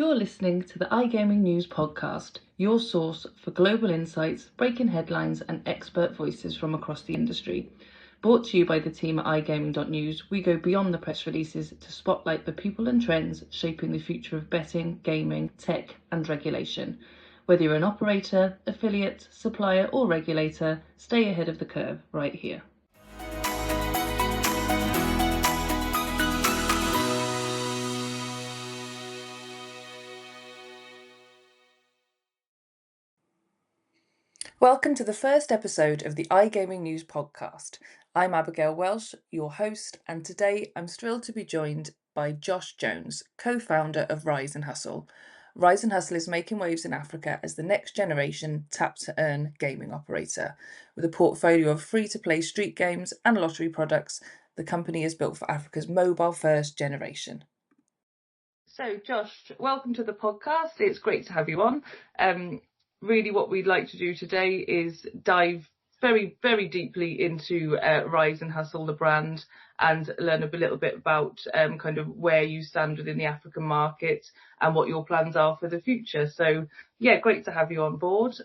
You're listening to the iGaming News Podcast, your source for global insights, breaking headlines, and expert voices from across the industry. Brought to you by the team at iGaming.news, we go beyond the press releases to spotlight the people and trends shaping the future of betting, gaming, tech, and regulation. Whether you're an operator, affiliate, supplier, or regulator, stay ahead of the curve right here. Welcome to the first episode of the iGaming News Podcast. I'm Abigail Welsh, your host, and today I'm thrilled to be joined by Josh Jones, co-founder of Rise and Hustle. Rise and Hustle is making waves in Africa as the next generation tap-to-earn gaming operator. With a portfolio of free-to-play street games and lottery products, the company is built for Africa's mobile-first generation. So, Josh, welcome to the podcast. It's great to have you on. Really what we'd like to do today is dive very, very deeply into Rise and Hustle, the brand, and learn a little bit about kind of where you stand within the African market and what your plans are for the future. So, yeah, great to have you on board.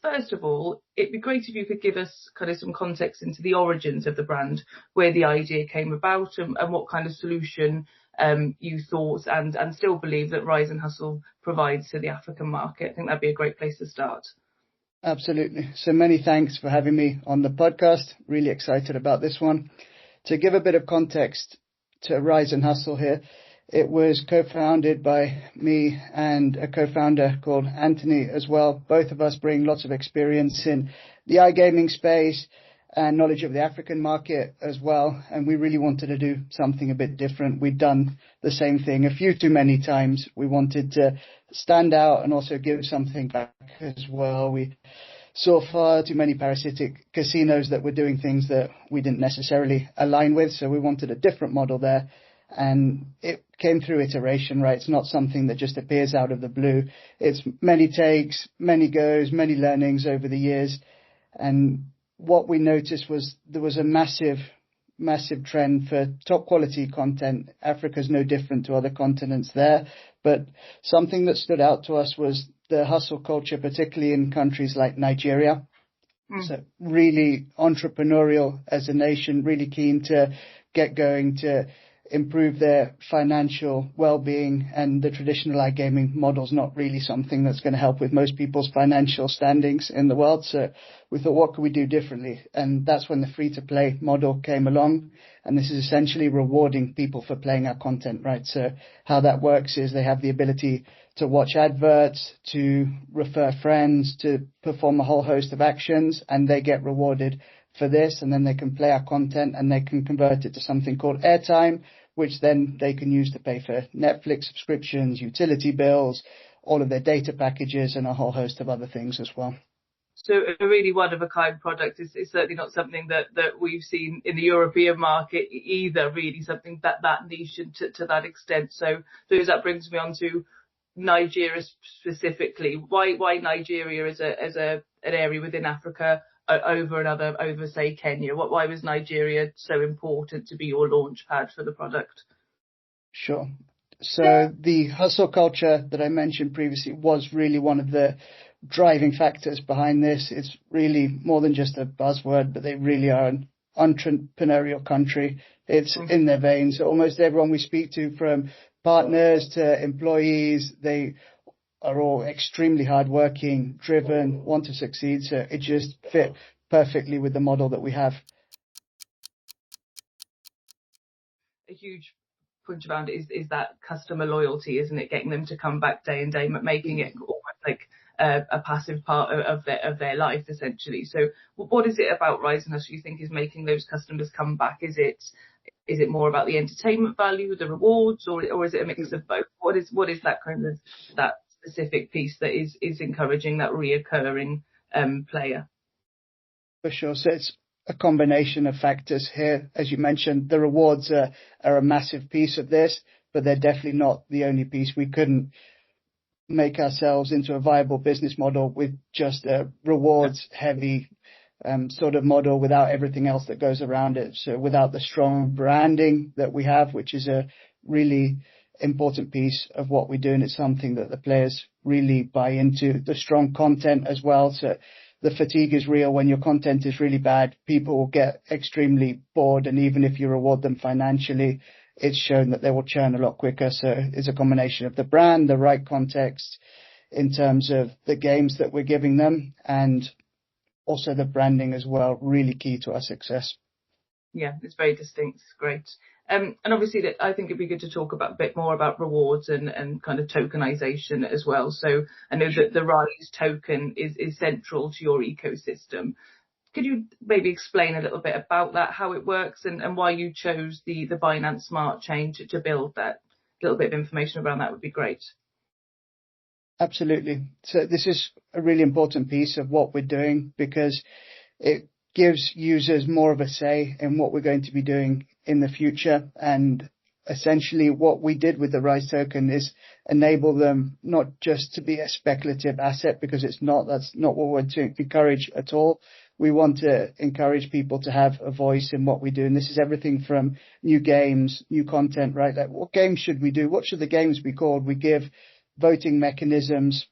First of all, it'd be great if you could give us kind of some context into the origins of the brand, where the idea came about and what kind of solution you thought and still believe that Rise and Hustle provides to the African market. I think that'd be a great place to start. Absolutely. So many thanks for having me on the podcast. Really excited about this one. To give a bit of context to Rise and Hustle here, it was co-founded by me and a co-founder called Anthony as well. Both of us bring lots of experience in the iGaming space and knowledge of the African market as well. And we really wanted to do something a bit different. We'd done the same thing a few too many times. We wanted to stand out and also give something back as well. We saw far too many parasitic casinos that were doing things that we didn't necessarily align with. So we wanted a different model there. And it came through iteration, right? It's not something that just appears out of the blue. It's many takes, many goes, many learnings over the years. And what we noticed was there was a massive trend for top quality content. Africa's no different to other continents there. But something that stood out to us was the hustle culture, particularly in countries like Nigeria. So really entrepreneurial as a nation, really keen to get going, to improve their financial well-being, and the traditional iGaming model is not really something that's going to help with most people's financial standings in the world. So we thought, what could we do differently? And that's when the free-to-play model came along. And this is essentially rewarding people for playing our content, right? So how that works is they have the ability to watch adverts, to refer friends, to perform a whole host of actions, and they get rewarded for this. And then they can play our content and they can convert it to something called airtime, which then they can use to pay for Netflix subscriptions, utility bills, all of their data packages, and a whole host of other things as well. So a really one-of-a-kind product is certainly not something that we've seen in the European market either, really, something that niche and to that extent. So that brings me on to Nigeria specifically. Why Nigeria as an area within Africa over say Kenya? Why was Nigeria so important to be your launch pad for the product? Sure. So the hustle culture that I mentioned previously was really one of the driving factors behind this. It's really more than just a buzzword, but they really are an entrepreneurial country. It's in their veins. Almost everyone we speak to, from partners to employees, they are all extremely hardworking, driven, want to succeed. So it just fit perfectly with the model that we have. A huge point around it is that customer loyalty, isn't it? Getting them to come back day and day, making it almost like a passive part of their life, essentially. So what is it about Rise and Hustle you think is making those customers come back? Is it more about the entertainment value, the rewards, or is it a mix of both? What is that kind of that specific piece that is encouraging that reoccurring player? For sure. So it's a combination of factors here. As you mentioned, the rewards are a massive piece of this, but they're definitely not the only piece. We couldn't make ourselves into a viable business model with just a rewards heavy sort of model without everything else that goes around it. So without the strong branding that we have, which is a really important piece of what we do, and it's something that the players really buy into. The strong content as well. So the fatigue is real. When your content is really bad, people will get extremely bored, and even if you reward them financially, it's shown that they will churn a lot quicker. So it's a combination of the brand, the right context in terms of the games that we're giving them, and also the branding as well, really key to our success. Yeah, it's very distinct. It's great. And obviously, that I think it'd be good to talk about a bit more about rewards and kind of tokenization as well. So I know that the Rise token is central to your ecosystem. Could you maybe explain a little bit about that, how it works, and why you chose the Binance Smart Chain to build that? A little bit of information around that would be great. Absolutely. So this is a really important piece of what we're doing because it gives users more of a say in what we're going to be doing in the future. And essentially what we did with the Rise token is enable them not just to be a speculative asset, because that's not what we're to encourage at all. We want to encourage people to have a voice in what we do. And this is everything from new games, new content, right? Like, what games should we do? What should the games be called? We give voting mechanisms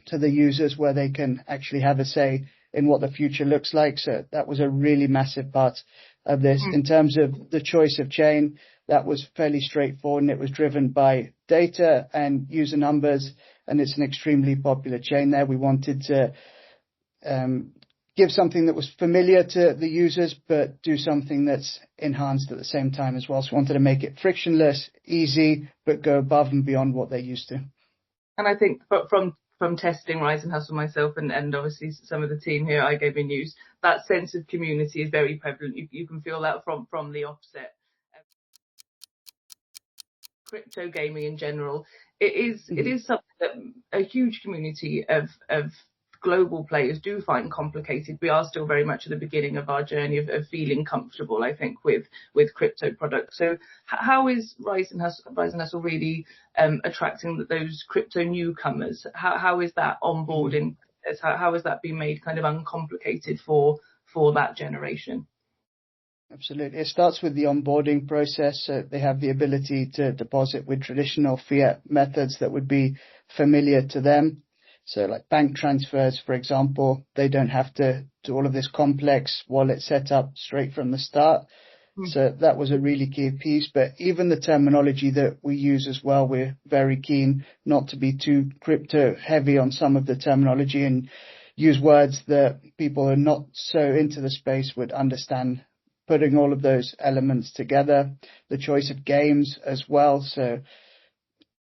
to the users where they can actually have a say in what the future looks like. So that was a really massive part of this. In terms of the choice of chain, that was fairly straightforward, and it was driven by data and user numbers, and it's an extremely popular chain there. We wanted to give something that was familiar to the users, but do something that's enhanced at the same time as well. So we wanted to make it frictionless, easy, but go above and beyond what they're used to. And I think from testing Rise and Hustle myself, and obviously some of the team here at iGaming News, that sense of community is very prevalent. You can feel that from the offset. Crypto gaming in general, it is something that a huge community of global players do find complicated. We are still very much at the beginning of our journey of feeling comfortable, I think, with crypto products. So how is Rise and Hustle really attracting those crypto newcomers? How is that onboarding? How has that been made kind of uncomplicated for that generation? Absolutely. It starts with the onboarding process. So they have the ability to deposit with traditional fiat methods that would be familiar to them. So like bank transfers, for example, they don't have to do all of this complex wallet setup straight from the start. So that was a really key piece. But even the terminology that we use as well, we're very keen not to be too crypto heavy on some of the terminology and use words that people who are not so into the space would understand, putting all of those elements together. The choice of games as well. So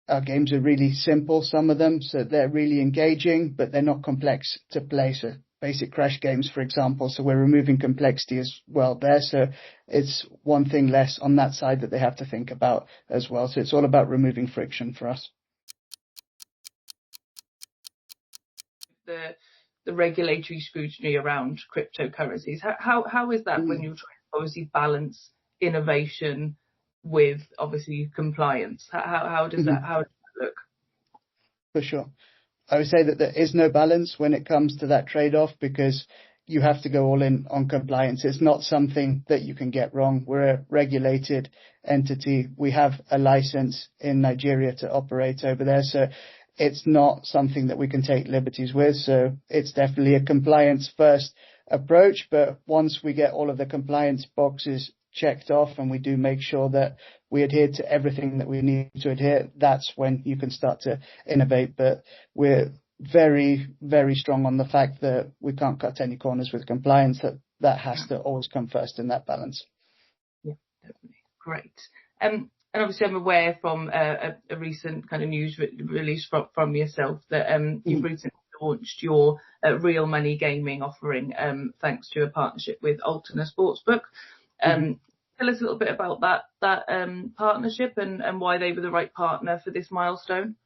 our games are really simple, some of them, so they're really engaging, but they're not complex to play. So basic crash games, for example. So we're removing complexity as well there. So it's one thing less on that side that they have to think about as well. So it's all about removing friction for us. The regulatory scrutiny around cryptocurrencies. How is that when you're trying to obviously balance innovation with obviously compliance? How does that look? For sure. I would say that there is no balance when it comes to that trade-off, because you have to go all in on compliance. It's not something that you can get wrong. We're a regulated entity. We have a license in Nigeria to operate over there. So it's not something that we can take liberties with. So it's definitely a compliance first approach. But once we get all of the compliance boxes checked off and we do make sure that we adhere to everything that we need to adhere, that's when you can start to innovate. But we're very, very strong on the fact that we can't cut any corners with compliance, that has to always come first in that balance. Yeah, definitely. Great. And obviously I'm aware from a recent kind of news release from yourself that you've recently launched your real money gaming offering thanks to a partnership with Altona Sportsbook. Tell us a little bit about that partnership and why they were the right partner for this milestone.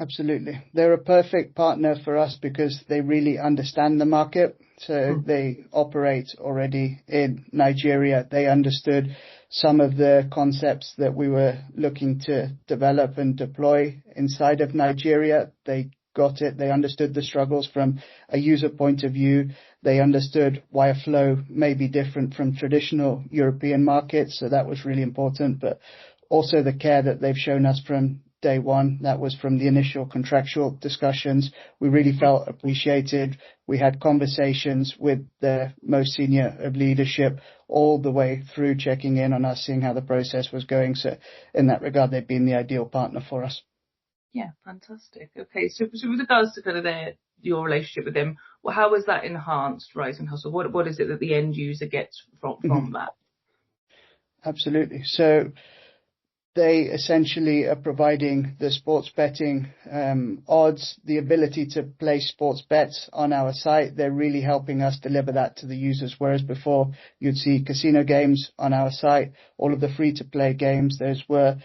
Absolutely. They're a perfect partner for us because they really understand the market. So they operate already in Nigeria. They understood some of the concepts that we were looking to develop and deploy inside of Nigeria. They got it. They understood the struggles from a user point of view. They understood why a flow may be different from traditional European markets. So that was really important. But Also the care that they've shown us from day one. That was from the initial contractual discussions. We really felt appreciated. We had conversations with the most senior of leadership all the way through, checking in on us, seeing how the process was going. So in that regard, they've been the ideal partner for us. Yeah, fantastic. Okay, so with regards to kind of your relationship with them, well, how has that enhanced Rise and Hustle? What is it that the end user gets from Mhm. that? Absolutely. So they essentially are providing the sports betting odds, the ability to place sports bets on our site. They're really helping us deliver that to the users, whereas before you'd see casino games on our site, all of the free-to-play games, those were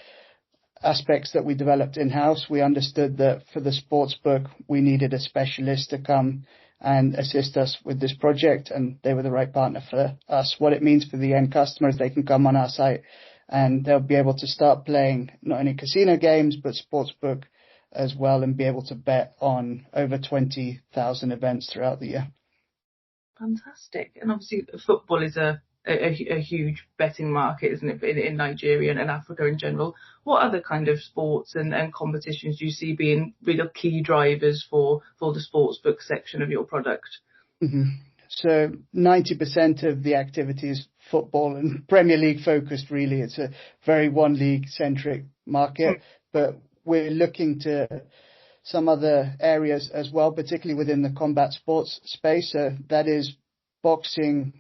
aspects that we developed in-house. We understood that for the sports book, we needed a specialist to come and assist us with this project, and they were the right partner for us. What it means for the end customers, they can come on our site and they'll be able to start playing not only casino games, but sportsbook as well, and be able to bet on over 20,000 events throughout the year. Fantastic. And obviously, football is a huge betting market, isn't it, in Nigeria and Africa in general? What other kind of sports and competitions do you see being real key drivers for the sportsbook section of your product? hmm So 90% of the activity is football and Premier League focused, really. It's a very one league centric market, but we're looking to some other areas as well, particularly within the combat sports space. So that is boxing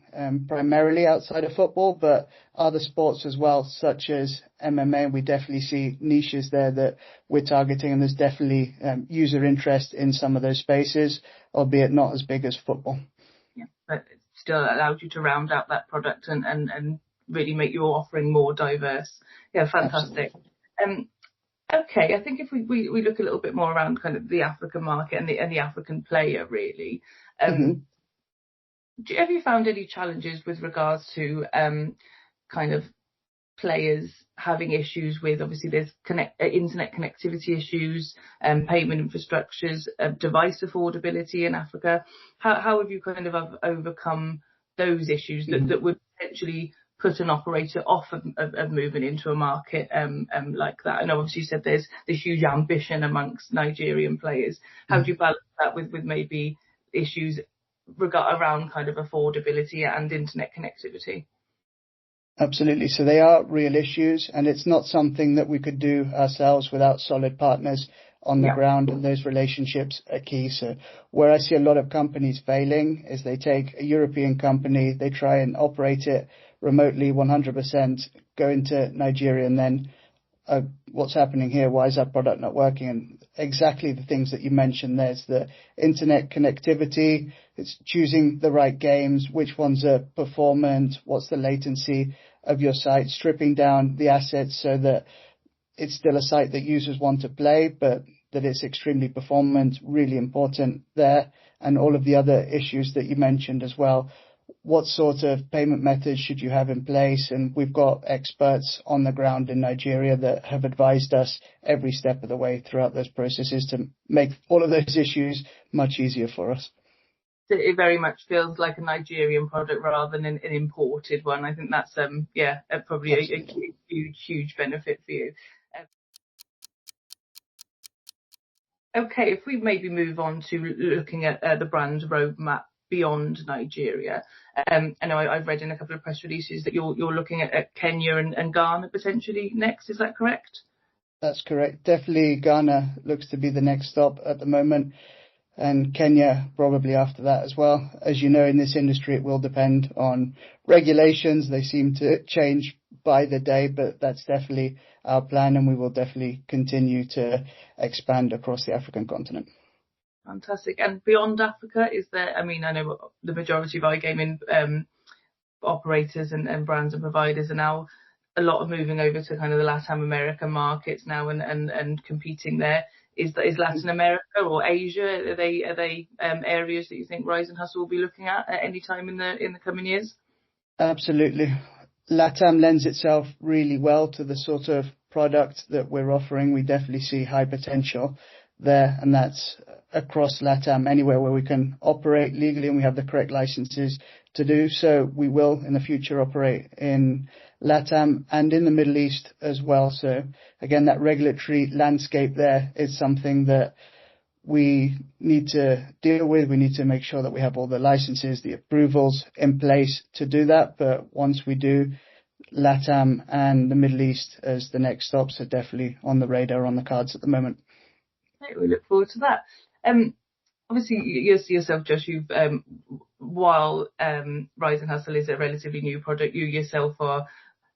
primarily outside of football, but other sports as well, such as MMA. We definitely see niches there that we're targeting, and there's definitely user interest in some of those spaces, albeit not as big as football. Yeah, but it still allows you to round out that product and really make your offering more diverse. Yeah, fantastic. Absolutely. Um, okay, I think if we look a little bit more around kind of the African market and the African player, really, hmm have you found any challenges with regards to kind of players having issues with, obviously there's internet connectivity issues, payment infrastructures, device affordability in Africa. How have you kind of overcome those issues hmm that would potentially put an operator off of moving into a market like that? And obviously you said there's this huge ambition amongst Nigerian players. How do you balance that with maybe issues around kind of affordability and internet connectivity? Absolutely. So they are real issues, and it's not something that we could do ourselves without solid partners on the Yeah. ground, and those relationships are key. So where I see a lot of companies failing is they take a European company, they try and operate it remotely 100%, go into Nigeria, and then what's happening here? Why is our product not working? And exactly the things that you mentioned. There's the internet connectivity. It's choosing the right games, which ones are performant, what's the latency of your site, stripping down the assets so that it's still a site that users want to play, but that it's extremely performant, really important there. And all of the other issues that you mentioned as well. What sort of payment methods should you have in place? And we've got experts on the ground in Nigeria that have advised us every step of the way throughout those processes to make all of those issues much easier for us. It very much feels like a Nigerian product rather than an imported one. I think that's probably a Absolutely. huge benefit for you. Okay, if we maybe move on to looking at the brand roadmap beyond Nigeria, I know I've read in a couple of press releases that you're looking at Kenya and Ghana potentially next. Is that correct? That's correct. Definitely Ghana looks to be the next stop at the moment, and Kenya probably after that as well. As you know, in this industry, it will depend on regulations. They seem to change by the day, but that's definitely our plan, and we will definitely continue to expand across the African continent. Fantastic. And beyond Africa, is there? I mean, I know the majority of iGaming operators and brands and providers are now a lot of moving over to kind of the Latin America markets now and competing there. Is Latin America or Asia, are they areas that you think Rise and Hustle will be looking at any time in the coming years? Absolutely. LATAM lends itself really well to the sort of product that we're offering. We definitely see high potential there, and that's across LATAM, anywhere where we can operate legally and we have the correct licenses to do so. We will in the future operate in LATAM and in the Middle East as well. So again, that regulatory landscape there is something that we need to deal with. We need to make sure that we have all the licenses, the approvals in place to do that. But once we do, LATAM and the Middle East as the next stops are definitely on the radar, on the cards at the moment. We look forward to that. Obviously, yourself, Josh, you've while Rise and Hustle is a relatively new product, you yourself are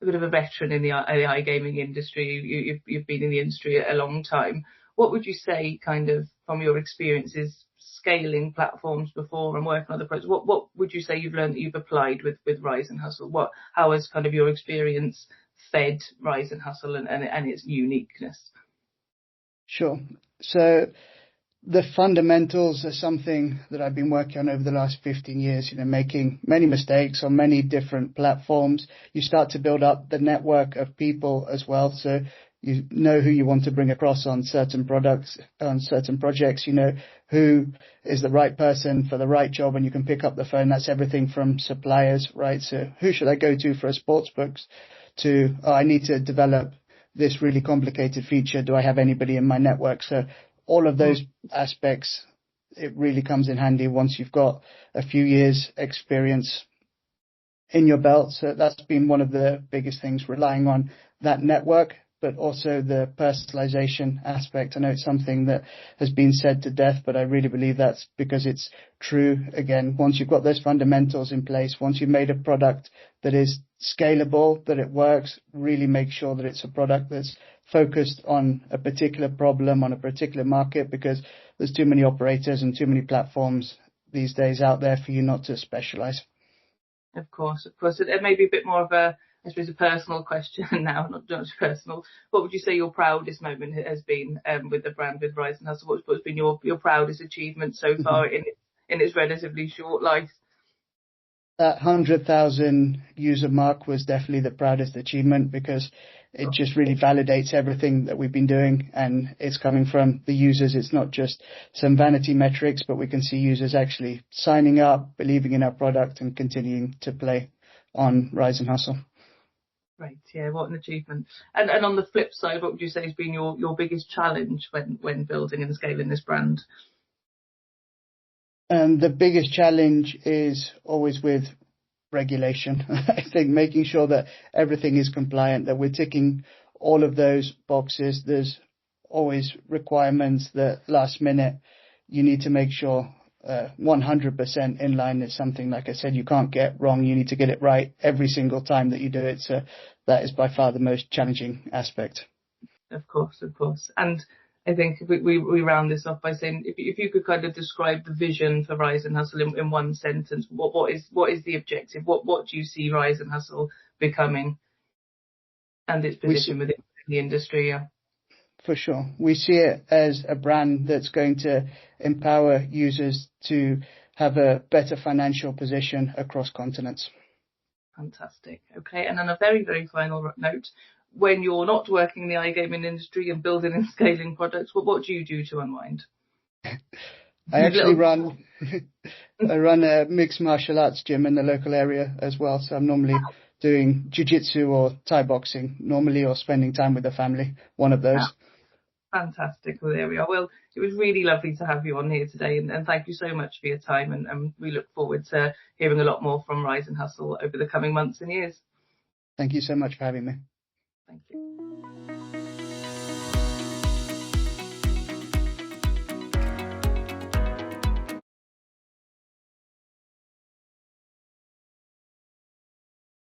a bit of a veteran in the iGaming industry. You've been in the industry a long time. What would you say, kind of from your experiences scaling platforms before and working on other projects? What would you say you've learned that you've applied with Rise and Hustle? How has kind of your experience fed Rise and Hustle and its uniqueness? Sure. So the fundamentals are something that I've been working on over the last 15 years, making many mistakes on many different platforms. You start to build up the network of people as well. So you know who you want to bring across on certain products, on certain projects, who is the right person for the right job, and you can pick up the phone. That's everything from suppliers, right? So who should I go to for a sportsbooks to, I need to develop this really complicated feature. Do I have anybody in my network? So all of those aspects, it really comes in handy once you've got a few years experience in your belt. So that's been one of the biggest things, relying on that network, but also the personalization aspect. I know it's something that has been said to death, but I really believe that's because it's true. Again, once you've got those fundamentals in place, once you've made a product that is scalable, that it works, really make sure that it's a product that's focused on a particular problem, on a particular market, because there's too many operators and too many platforms these days out there for you not to specialize. Of course. It may be a bit more of a, I suppose, a personal question now, not just personal. What would you say your proudest moment has been with the brand, with Rise and Hustle? What's been your proudest achievement so far in its relatively short life? That 100,000 user mark was definitely the proudest achievement, because it just really validates everything that we've been doing, and it's coming from the users. It's not just some vanity metrics, but we can see users actually signing up, believing in our product, and continuing to play on Rise and Hustle. Right, yeah, what an achievement. And on the flip side, what would you say has been your biggest challenge when building and scaling this brand? And the biggest challenge is always with regulation. I think making sure that everything is compliant, that we're ticking all of those boxes. There's always requirements that last minute you need to make sure 100% in line is something, like I said, you can't get wrong. You need to get it right every single time that you do it. So that is by far the most challenging aspect. Of course. And I think we round this off by saying, if you could kind of describe the vision for Rise and Hustle in one sentence, what is the objective? What do you see Rise and Hustle becoming, and its position within the industry? Yeah. For sure. We see it as a brand that's going to empower users to have a better financial position across continents. Fantastic. Okay, and on a very, very final note, when you're not working in the iGaming industry and building and scaling products, what do you do to unwind? I actually run a mixed martial arts gym in the local area as well. So I'm normally doing jiu-jitsu or Thai boxing normally, or spending time with the family, one of those. Fantastic. Well, there we are. Well, it was really lovely to have you on here today, and thank you so much for your time. And we look forward to hearing a lot more from Rise and Hustle over the coming months and years. Thank you so much for having me. Thank you.